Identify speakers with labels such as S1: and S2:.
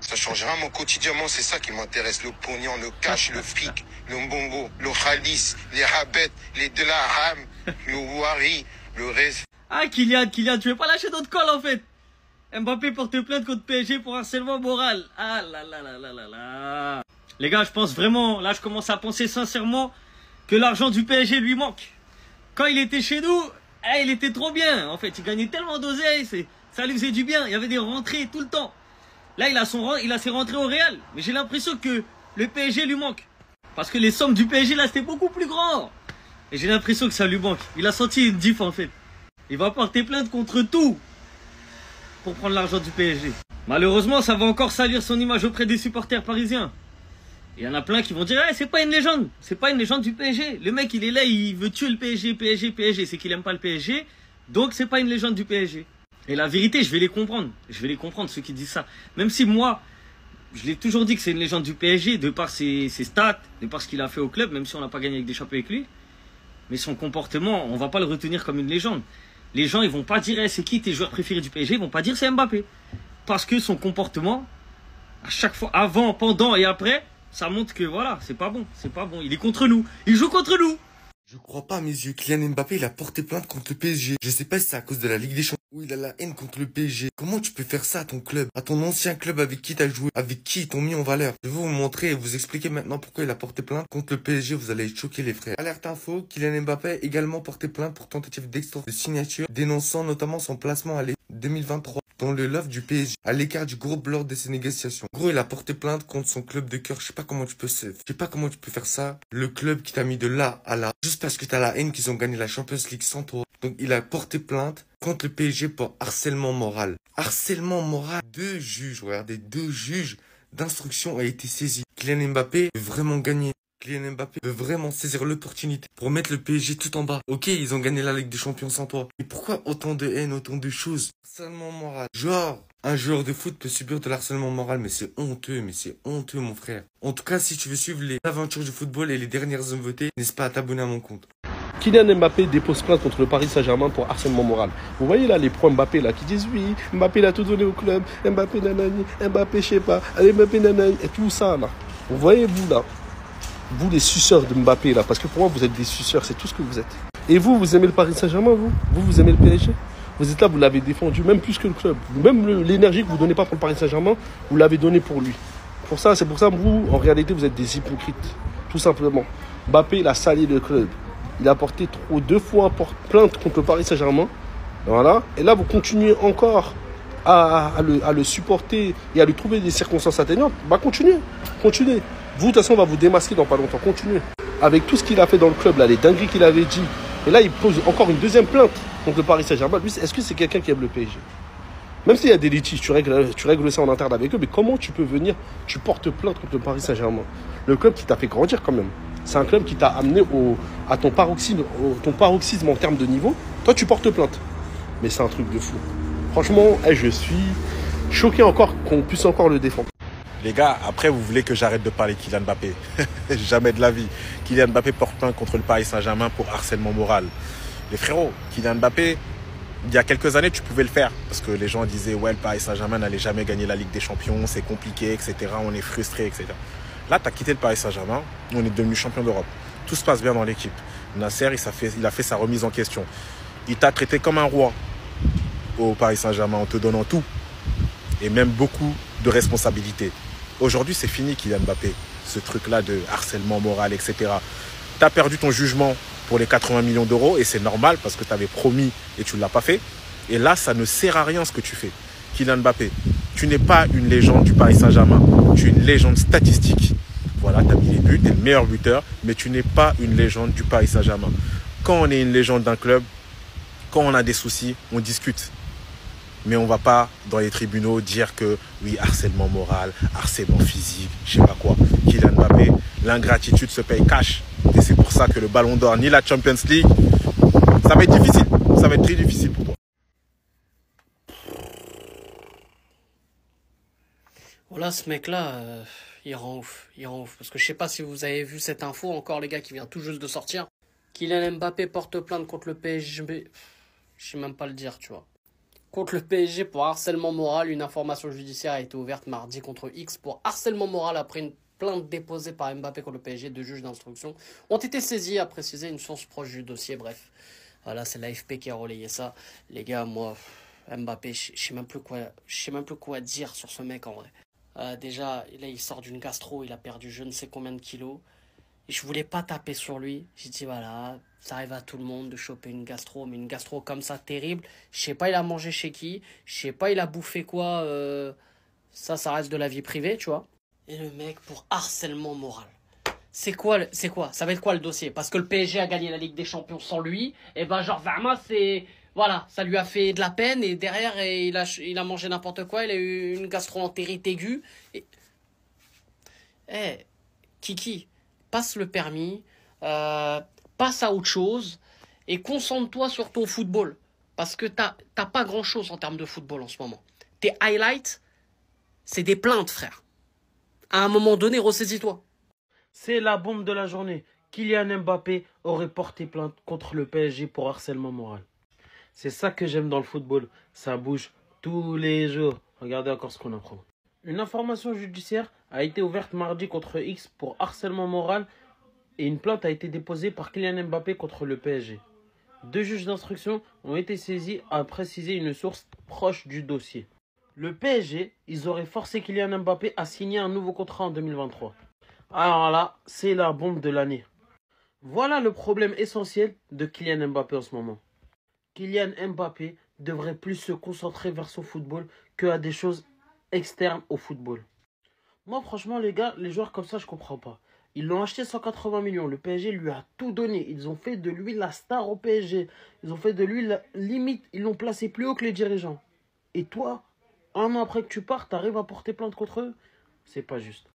S1: Ça changera mon quotidien, moi c'est ça qui m'intéresse. Le pognon, le cash, le fric, le mbongo, le khalis, les rabets, les dirhams, le wari, le reste.
S2: Ah Kylian, tu veux pas lâcher notre col en fait. Mbappé porte plainte contre PSG pour harcèlement moral. Ah là là là là là là. Les gars, je pense vraiment, là je commence à penser sincèrement que l'argent du PSG lui manque. Quand il était chez nous, il était trop bien. En fait, il gagnait tellement d'oseille, ça lui faisait du bien. Il y avait des rentrées tout le temps. Là, il a ses rentrées au Real. Mais j'ai l'impression que le PSG lui manque. Parce que les sommes du PSG, là, c'était beaucoup plus grand. Et j'ai l'impression que ça lui manque. Il a senti une diff, en fait. Il va porter plainte contre tout pour prendre l'argent du PSG. Malheureusement, ça va encore salir son image auprès des supporters parisiens. Il y en a plein qui vont dire c'est pas une légende. C'est pas une légende du PSG. Le mec, il est là, il veut tuer le PSG. C'est qu'il aime pas le PSG. Donc, c'est pas une légende du PSG. Et la vérité, je vais les comprendre. Je vais les comprendre, ceux qui disent ça. Même si moi, je l'ai toujours dit que c'est une légende du PSG, de par ses stats, de par ce qu'il a fait au club, même si on n'a pas gagné avec des champions avec lui. Mais son comportement, on va pas le retenir comme une légende. Les gens, ils vont pas dire c'est qui tes joueurs préférés du PSG, ils vont pas dire c'est Mbappé. Parce que son comportement, à chaque fois, avant, pendant et après, ça montre que voilà, c'est pas bon. Il est contre nous. Il joue contre nous.
S3: Je crois pas à mes yeux. Kylian Mbappé, il a porté plainte contre le PSG. Je sais pas si c'est à cause de la Ligue des Champions ou il a la haine contre le PSG. Comment tu peux faire ça à ton club, à ton ancien club avec qui t'as joué, avec qui ils t'ont mis en valeur? Je vais vous montrer et vous expliquer maintenant pourquoi il a porté plainte contre le PSG. Vous allez être choqués les frères. Alerte info, Kylian Mbappé a également porté plainte pour tentative d'extorsion de signature, dénonçant notamment son placement à l'été 2023 dans le loft du PSG, à l'écart du groupe lors de ses négociations. En gros, il a porté plainte contre son club de cœur. Je sais pas comment tu peux faire ça. Le club qui t'a mis de là à là, juste parce que t'as la haine qu'ils ont gagné la Champions League sans toi. Donc, il a porté plainte contre le PSG pour harcèlement moral. Harcèlement moral. Deux juges d'instruction ont été saisis. Kylian Mbappé veut vraiment gagner. Kylian Mbappé veut vraiment saisir l'opportunité pour mettre le PSG tout en bas. Ok, ils ont gagné la Ligue des Champions sans toi. Mais pourquoi autant de haine, autant de choses? Harcèlement moral. Genre, un joueur de foot peut subir de l'harcèlement moral, mais c'est honteux, mon frère. En tout cas, si tu veux suivre les aventures du football et les dernières nouveautés, n'hésite pas à t'abonner à mon compte.
S4: Kylian Mbappé dépose plainte contre le Paris Saint-Germain pour harcèlement moral. Vous voyez là les pro Mbappé là qui disent oui, Mbappé il a tout donné au club, Mbappé nanani, Mbappé je sais pas, allez Mbappé nanani, et tout ça là. Vous voyez vous là, vous les suceurs de Mbappé là, parce que pour moi vous êtes des suceurs, c'est tout ce que vous êtes. Et vous aimez le Paris Saint-Germain vous aimez le PSG? Vous êtes là, vous l'avez défendu, même plus que le club. Même l'énergie que vous ne donnez pas pour le Paris Saint-Germain, vous l'avez donnée pour lui. C'est pour ça que vous, en réalité, vous êtes des hypocrites. Tout simplement. Mbappé, il a sali le club. Il a porté 2 fois plainte contre le Paris Saint-Germain. Voilà. Et là, vous continuez encore à le supporter et à lui trouver des circonstances atténuantes. Bah, continuez. Vous, de toute façon, on va vous démasquer dans pas longtemps. Continuez. Avec tout ce qu'il a fait dans le club, là, les dingueries qu'il avait dit. Et là, il pose encore une deuxième plainte contre le Paris Saint-Germain. Lui, est-ce que c'est quelqu'un qui aime le PSG? Même s'il y a des litiges, tu règles ça en interne avec eux, mais comment tu peux venir, tu portes plainte contre le Paris Saint-Germain? Le club qui t'a fait grandir quand même. C'est un club qui t'a amené à ton paroxysme en termes de niveau. Toi, tu portes plainte. Mais c'est un truc de fou. Franchement, je suis choqué encore qu'on puisse encore le défendre.
S5: Les gars, après, vous voulez que j'arrête de parler de Kylian Mbappé? Jamais de la vie. Kylian Mbappé porte plainte contre le Paris Saint-Germain pour harcèlement moral. Les frérots, Kylian Mbappé, il y a quelques années, tu pouvais le faire. Parce que les gens disaient, ouais, le Paris Saint-Germain n'allait jamais gagner la Ligue des Champions, c'est compliqué, etc. On est frustré, etc. Là, tu as quitté le Paris Saint-Germain, on est devenu champion d'Europe. Tout se passe bien dans l'équipe. Nasser, il a fait sa remise en question. Il t'a traité comme un roi au Paris Saint-Germain en te donnant tout. Et même beaucoup de responsabilités. Aujourd'hui, c'est fini, Kylian Mbappé. Ce truc-là de harcèlement moral, etc. Tu as perdu ton jugement pour les 80 millions d'euros et c'est normal parce que tu avais promis et tu ne l'as pas fait. Et là, ça ne sert à rien ce que tu fais. Kylian Mbappé, tu n'es pas une légende du Paris Saint-Germain. Tu es une légende statistique. Voilà, tu as mis les buts, tu es le meilleur buteur, mais tu n'es pas une légende du Paris Saint-Germain. Quand on est une légende d'un club, quand on a des soucis, on discute. Mais on ne va pas dans les tribunaux dire que oui, harcèlement moral, harcèlement physique, je sais pas quoi. Kylian Mbappé, l'ingratitude se paye cash. Et c'est pour ça que le Ballon d'Or ni la Champions League, ça va être difficile. Ça va être très difficile pour toi.
S6: Voilà, ce mec-là, il rend ouf. Parce que je sais pas si vous avez vu cette info encore, les gars, qui vient tout juste de sortir. Kylian Mbappé porte plainte contre le PSG. Je sais même pas le dire, tu vois. contre le PSG pour harcèlement moral. Une information judiciaire a été ouverte mardi contre X pour harcèlement moral après une plainte déposée par Mbappé contre le PSG. 2 juges d'instruction ont été saisis, a précisé une source proche du dossier. Bref, voilà, c'est l'AFP qui a relayé ça. Les gars, moi, Mbappé, je sais même plus quoi dire sur ce mec en vrai. Déjà, là, il sort d'une gastro, il a perdu je ne sais combien de kilos. Et je voulais pas taper sur lui. J'ai dit, voilà, ça arrive à tout le monde de choper une gastro, mais une gastro comme ça, terrible. Je sais pas, il a mangé chez qui. Je sais pas, il a bouffé quoi. Ça reste de la vie privée, tu vois. Et le mec, pour harcèlement moral. C'est quoi? Ça va être quoi le dossier? Parce que le PSG a gagné la Ligue des Champions sans lui. Et ben, genre, vraiment, c'est... Voilà, ça lui a fait de la peine. Et derrière, il a mangé n'importe quoi. Il a eu une gastro-entérite aiguë. Et... Kiki, passe le permis, passe à autre chose et concentre-toi sur ton football. Parce que t'as pas grand-chose en termes de football en ce moment. Tes highlights, c'est des plaintes, frère. À un moment donné, ressaisis-toi.
S7: C'est la bombe de la journée. Kylian Mbappé aurait porté plainte contre le PSG pour harcèlement moral. C'est ça que j'aime dans le football. Ça bouge tous les jours. Regardez encore ce qu'on apprend. Une information judiciaire a été ouverte mardi contre X pour harcèlement moral et une plainte a été déposée par Kylian Mbappé contre le PSG. 2 juges d'instruction ont été saisis, a précisé une source proche du dossier. Le PSG, ils auraient forcé Kylian Mbappé à signer un nouveau contrat en 2023. Alors là, c'est la bombe de l'année. Voilà le problème essentiel de Kylian Mbappé en ce moment. Kylian Mbappé devrait plus se concentrer vers son football que à des choses externes au football. Moi, franchement, les gars, les joueurs comme ça, je comprends pas. Ils l'ont acheté 180 millions. Le PSG lui a tout donné. Ils ont fait de lui la star au PSG. Ils ont fait de lui la limite. Ils l'ont placé plus haut que les dirigeants. Et toi, un an après que tu pars, t'arrives à porter plainte contre eux? C'est pas juste.